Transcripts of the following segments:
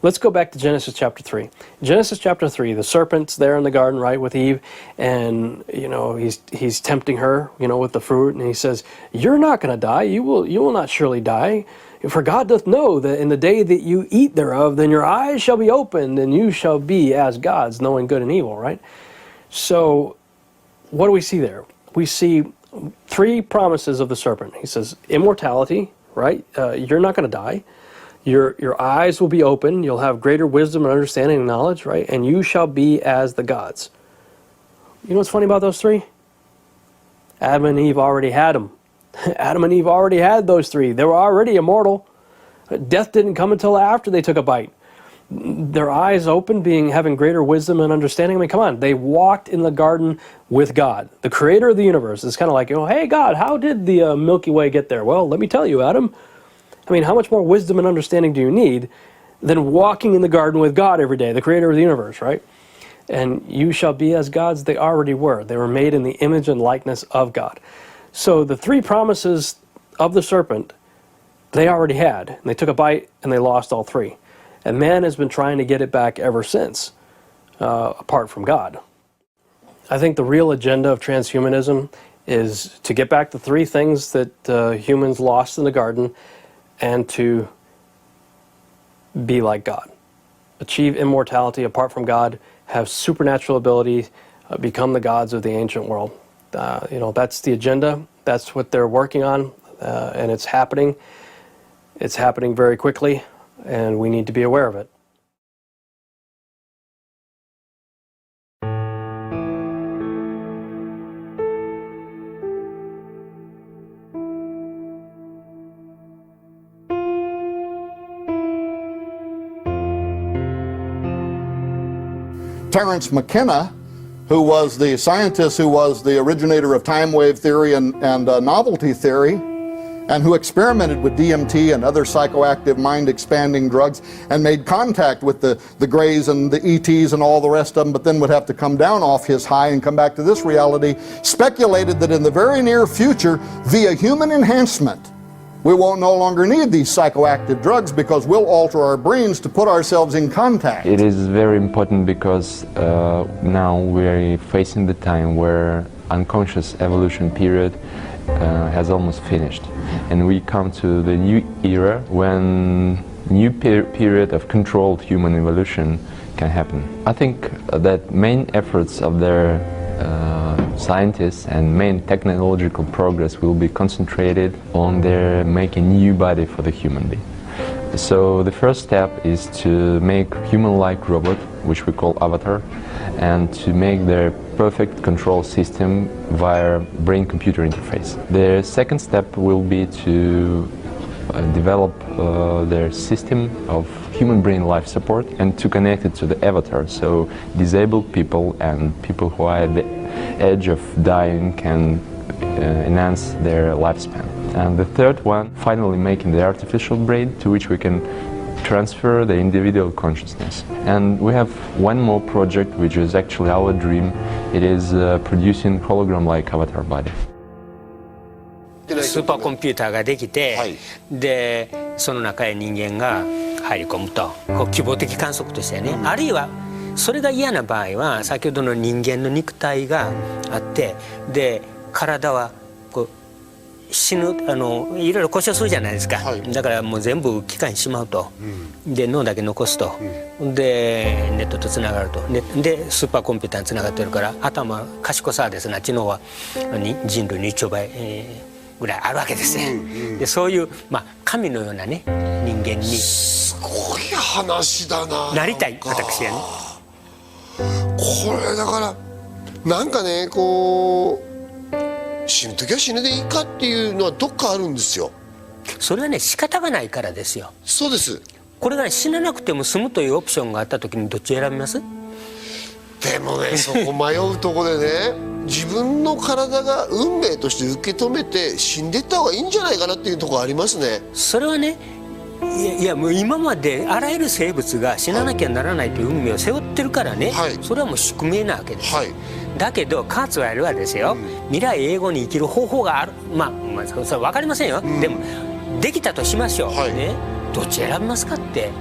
Let's go back to Genesis chapter 3. Genesis chapter 3, the serpent's there in the garden, right, with Eve, and, he's tempting her, with the fruit, and he says, "You're not going to die. You will not surely die. For God doth know that in the day that you eat thereof, then your eyes shall be opened, and you shall be as gods, knowing good and evil," right? So, what do we see there? We see 3 promises of the serpent. He says, immortality, right? You're not going to die. Your eyes will be open. You'll have greater wisdom and understanding and knowledge, right? And you shall be as the gods. You know what's funny about those 3? Adam and Eve already had them. Adam and Eve already had those 3. They were already immortal. Death didn't come until after they took a bite. Their eyes open, having greater wisdom and understanding. I mean, come on. They walked in the garden with God, the creator of the universe. It's kind of like, hey, God, how did the Milky Way get there? Well, let me tell you, Adam. I mean, how much more wisdom and understanding do you need than walking in the garden with God every day, the creator of the universe, right? And you shall be as gods. They already were. They were made in the image and likeness of God. So the 3 promises of the serpent, they already had. And they took a bite and they lost all 3. And man has been trying to get it back ever since, apart from God. I think the real agenda of transhumanism is to get back the 3 things that humans lost in the garden and to be like God. Achieve immortality apart from God, have supernatural ability, become the gods of the ancient world. That's the agenda. That's what they're working on, and it's happening. It's happening very quickly, and we need to be aware of it. Terence McKenna, who was the scientist who was the originator of time wave theory and novelty theory, and who experimented with DMT and other psychoactive mind-expanding drugs and made contact with the Greys and the ETs and all the rest of them, but then would have to come down off his high and come back to this reality, speculated that in the very near future, via human enhancement, we won't no longer need these psychoactive drugs because we'll alter our brains to put ourselves in contact. It is very important because now we're facing the time where unconscious evolution period has almost finished. And we come to the new era when new period of controlled human evolution can happen. I think that main efforts of their scientists and main technological progress will be concentrated on their making new body for the human being. So the first step is to make human-like robot, which we call avatar, and to make their perfect control system via brain-computer interface. The second step will be to develop their system of human brain life support and to connect it to the avatar, so disabled people and people who are at the edge of dying can enhance their lifespan. And the third one, finally making the artificial brain to which we can transfer the individual consciousness. And we have one more project which is actually our dream. It is producing hologram-like avatar body. スーパーコンピューターができて、はい、でその中へ人間が入り込むと、こう希望的観測としてね、あるいはそれが嫌な場合は先ほどの人間の肉体があって、で体はこう死ぬいろいろ故障するじゃないですか、はい、だからもう全部機械にしまうと、で脳だけ残すと、でネットとつながると、でスーパーコンピューターにつながってるから頭賢さはですね、知能は人類の1兆倍、ぐらいあるわけですね。でそういう、神のようなね人間にすごい話だなりたい私はね。これだからなんかね、こう死ぬ時は死ぬでいいかっていうのはどっかあるんですよ。それはね仕方がないからですよ。そうです。これが、ね、死ななくても済むというオプションがあった時にどっち選びます？でもね、そこ迷うとこでね、自分の体が運命として受け止めて死んでいった方がいいんじゃないかなっていうところありますね。それはね、いやもう今まであらゆる生物が死ななきゃならないという運命を背負ってるからね、はい、それはもう宿命なわけです、はい、だけどカーツワイルはですよ、未来永劫に生きる方法がある、それは分かりませんよ、でもできたとしましょう、はい、ね、どっち選びますかって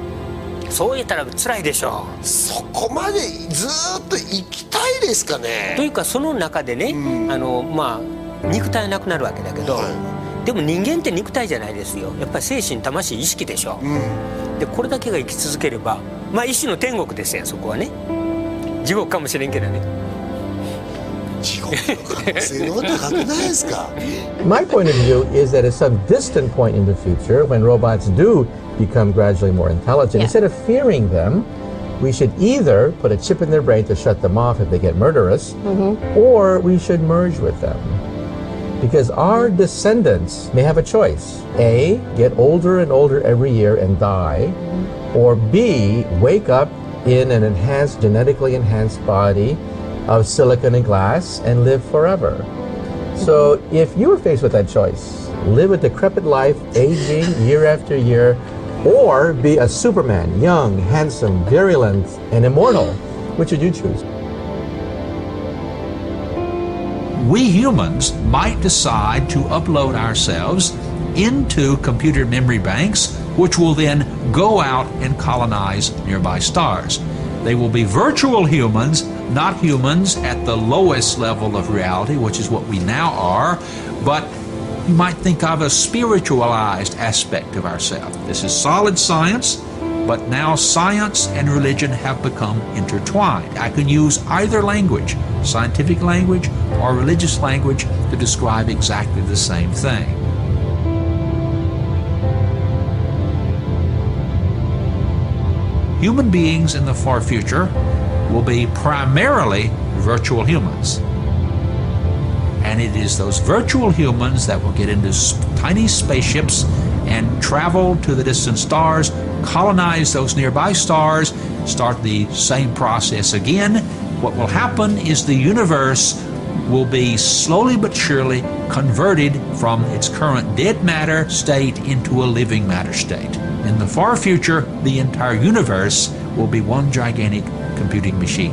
そう言ったら辛いでしょそこまでずーっと生きたいですかね。というかその中でね、まあ肉体はなくなるわけだけど、はでも人間って肉体じゃないですよ。やっぱり精神魂意識でしょ、でこれだけが生き続ければまあ一種の天国ですよ。そこはね地獄かもしれんけどね。地獄の可能性の方が高くないですか。 My point of view is that at some distant point in the future, when robots do become gradually more intelligent, instead of fearing them, we should either put a chip in their brain to shut them off if they get murderous, or we should merge with them. Because our descendants may have a choice. A, get older and older every year and die, or B, wake up in an enhanced, genetically enhanced body of silicon and glass and live forever. So if you were faced with that choice, live a decrepit life, aging year after year, or be a Superman, young, handsome, virulent, and immortal, which would you choose? We humans might decide to upload ourselves into computer memory banks, which will then go out and colonize nearby stars. They will be virtual humans, not humans at the lowest level of reality, which is what we now are, but you might think of a spiritualized aspect of ourselves. This is solid science, but now science and religion have become intertwined. I can use either language, scientific language or religious language, to describe exactly the same thing. Human beings in the far future will be primarily virtual humans. And it is those virtual humans that will get into tiny spaceships and travel to the distant stars, colonize those nearby stars, start the same process again. What will happen is the universe will be slowly but surely converted from its current dead matter state into a living matter state. In the far future, the entire universe will be one gigantic computing machine.